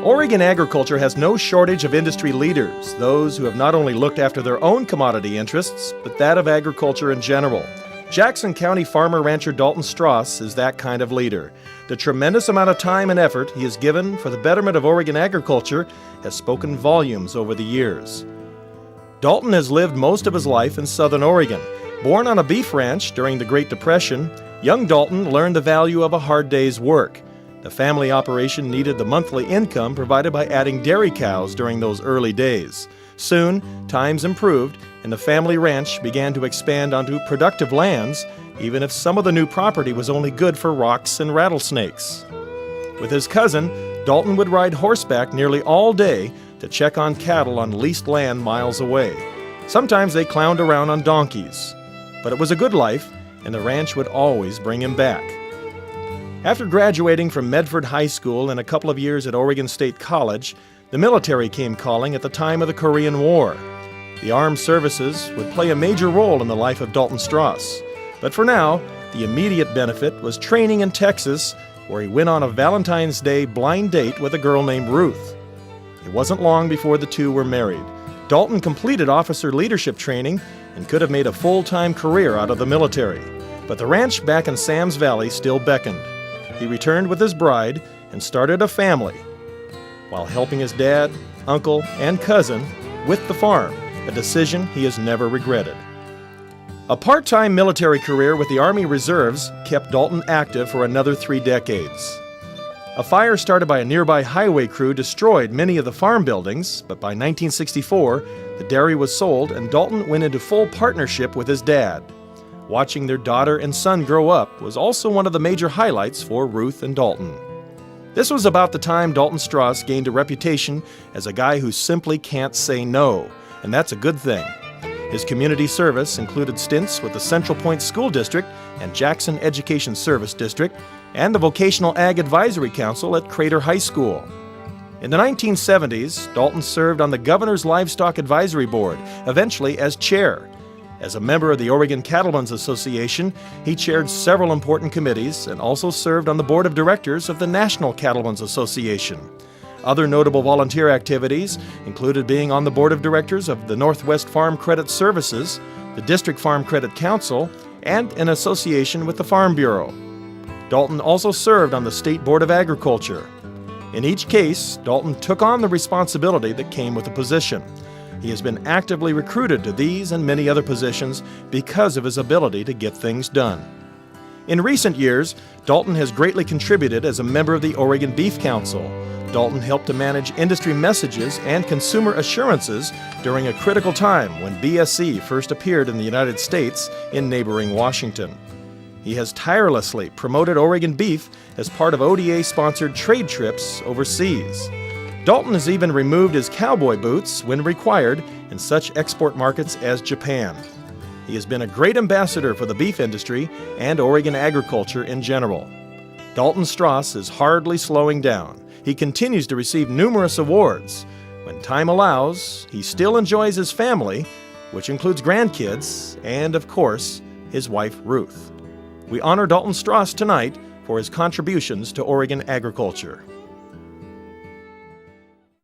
Oregon agriculture has no shortage of industry leaders, those who have not only looked after their own commodity interests, but that of agriculture in general. Jackson County farmer-rancher Dalton Straus is that kind of leader. The tremendous amount of time and effort he has given for the betterment of Oregon agriculture has spoken volumes over the years. Dalton has lived most of his life in southern Oregon. Born on a beef ranch during the Great Depression, young Dalton learned the value of a hard day's work. The family operation needed the monthly income provided by adding dairy cows during those early days. Soon, times improved, and the family ranch began to expand onto productive lands, even if some of the new property was only good for rocks and rattlesnakes. With his cousin, Dalton would ride horseback nearly all day to check on cattle on leased land miles away. Sometimes they clowned around on donkeys. But it was a good life, and the ranch would always bring him back. After graduating from Medford High School and a couple of years at Oregon State College, the military came calling at the time of the Korean War. The armed services would play a major role in the life of Dalton Straus. But for now, the immediate benefit was training in Texas, where he went on a Valentine's Day blind date with a girl named Ruth. It wasn't long before the two were married. Dalton completed officer leadership training and could have made a full-time career out of the military. But the ranch back in Sam's Valley still beckoned. He returned with his bride and started a family while helping his dad, uncle, and cousin with the farm, a decision he has never regretted. A part-time military career with the Army Reserves kept Dalton active for another 3 decades. A fire started by a nearby highway crew destroyed many of the farm buildings, but by 1964, the dairy was sold and Dalton went into full partnership with his dad. Watching their daughter and son grow up was also one of the major highlights for Ruth and Dalton. This was about the time Dalton Straus gained a reputation as a guy who simply can't say no, and that's a good thing. His community service included stints with the Central Point School District and Jackson Education Service District, and the Vocational Ag Advisory Council at Crater High School. In the 1970s, Dalton served on the Governor's Livestock Advisory Board, eventually as chair. As a member of the Oregon Cattlemen's Association, he chaired several important committees and also served on the board of directors of the National Cattlemen's Association. Other notable volunteer activities included being on the board of directors of the Northwest Farm Credit Services, the District Farm Credit Council, and an association with the Farm Bureau. Dalton also served on the State Board of Agriculture. In each case, Dalton took on the responsibility that came with the position. He has been actively recruited to these and many other positions because of his ability to get things done. In recent years, Dalton has greatly contributed as a member of the Oregon Beef Council. Dalton helped to manage industry messages and consumer assurances during a critical time when BSE first appeared in the United States in neighboring Washington. He has tirelessly promoted Oregon beef as part of ODA-sponsored trade trips overseas. Dalton has even removed his cowboy boots when required in such export markets as Japan. He has been a great ambassador for the beef industry and Oregon agriculture in general. Dalton Straus is hardly slowing down. He continues to receive numerous awards. When time allows, he still enjoys his family, which includes grandkids, and, of course, his wife, Ruth. We honor Dalton Straus tonight for his contributions to Oregon agriculture.